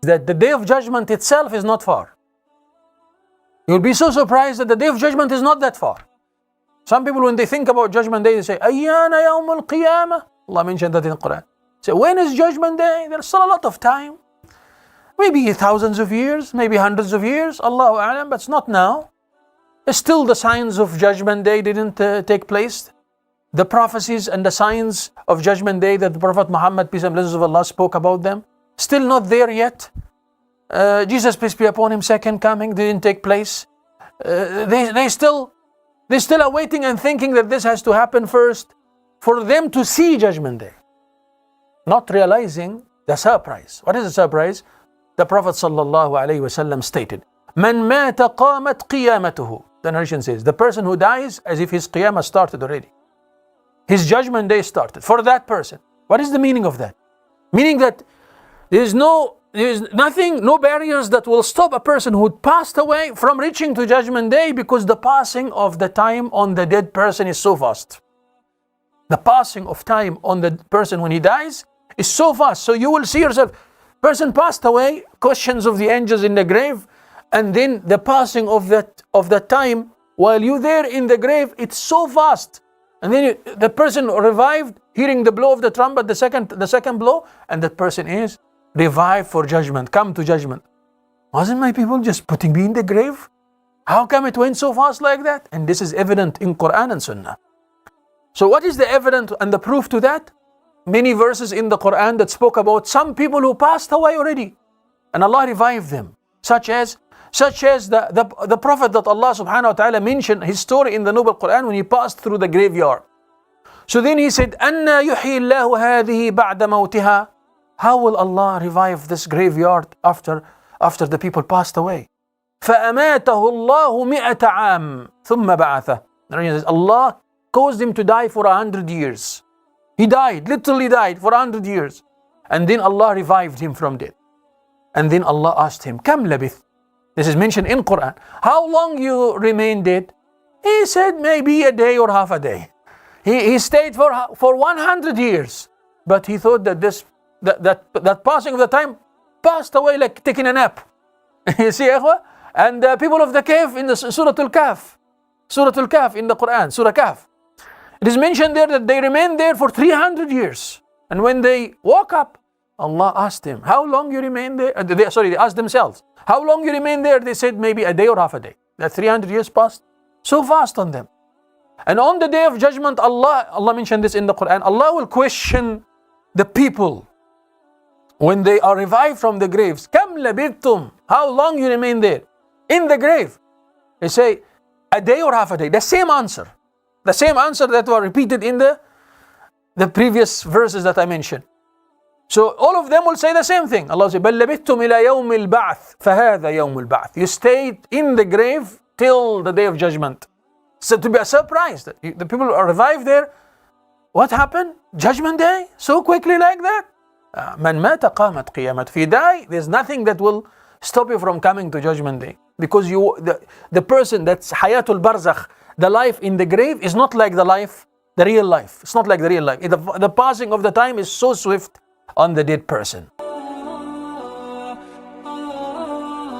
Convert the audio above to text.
that the day of judgment itself is not far. You'll be so surprised that the day of judgment is not that far. Some people, when they think about judgment day, they say, Ayyana yawm al-Qiyamah. Allah mentioned that in the Quran. So when is judgment day? There's still a lot of time. Maybe thousands of years, maybe hundreds of years, Allahu A'lam, but it's not now. Still the signs of judgment day didn't take place. The prophecies and the signs of judgment day that the Prophet Muhammad, peace and blessings of Allah, spoke about them, still not there yet. Jesus, peace be upon him, second coming didn't take place. They still are waiting and thinking that this has to happen first for them to see judgment day, not realizing the surprise. What is the surprise? The Prophet sallallahu alaihi wasallam stated, "Man mata qamat qiyamatuhu." The narration says, the person who dies as if his qiyamah started already. His judgment day started for that person. What is the meaning of that? Meaning that there is nothing, no barriers that will stop a person who passed away from reaching to judgment day, because the passing of the time on the dead person is so fast. The passing of time on the person when he dies is so fast. So you will see yourself, person passed away, questions of the angels in the grave, and then the passing of that time while you there in the grave, it's so fast. And then the person revived, hearing the blow of the trumpet, the second blow, and that person is revived for judgment, come to judgment. Wasn't my people just putting me in the grave? How come it went so fast like that? And this is evident in Quran and Sunnah. So what is the evidence and the proof to that? Many verses in the Quran that spoke about some people who passed away already, and Allah revived them, such as the Prophet that Allah subhanahu wa ta'ala mentioned his story in the Noble Quran when he passed through the graveyard. So then he said, أَنَّا يُحْيِي اللَّهُ هَذِهِ بَعْدَ مَوْتِهَا. How will Allah revive this graveyard after the people passed away? فَأَمَاتَهُ اللَّهُ مِئَةَ عَامٍ ثُمَّ بَعَثَهُ. Allah caused him to die for 100 years. He died, literally died for 100 years. And then Allah revived him from death. And then Allah asked him, كَمْ لَبِثْ? This is mentioned in Quran. How long you remain dead? He said maybe a day or half a day. He stayed for 100 years. But he thought that that passing of the time passed away like taking a nap. You see, Ikhwa? And the people of the cave in the Surah Al-Kahf in the Quran, Surah Kahf. It is mentioned there that they remained there for 300 years. And when they woke up, Allah asked him, how long you remain there? They asked themselves, how long you remain there? They said maybe a day or half a day. That 300 years passed so fast on them. And on the day of judgment, Allah mentioned this in the Quran, Allah will question the people when they are revived from the graves. Kam labithtum? How long you remain there in the grave? They say a day or half a day. The same answer that were repeated in the previous verses that I mentioned. So all of them will say the same thing. Allah says, بَلْ لَبِثْتُمْ إِلَى يَوْمِ الْبَعْثِ فَهَذَا يَوْمُ الْبَعْثِ. You stayed in the grave till the day of judgment. So to be surprised that the people are revived there. What happened? Judgment day? So quickly like that? مَنْ مَاتَ قَامَتْ قِيَامَتْ. If you die, there's nothing that will stop you from coming to judgment day. Because the person that's Hayatul Barzakh, the life in the grave, is not like the real life. It's not like the real life. The passing of the time is so swift on the dead person.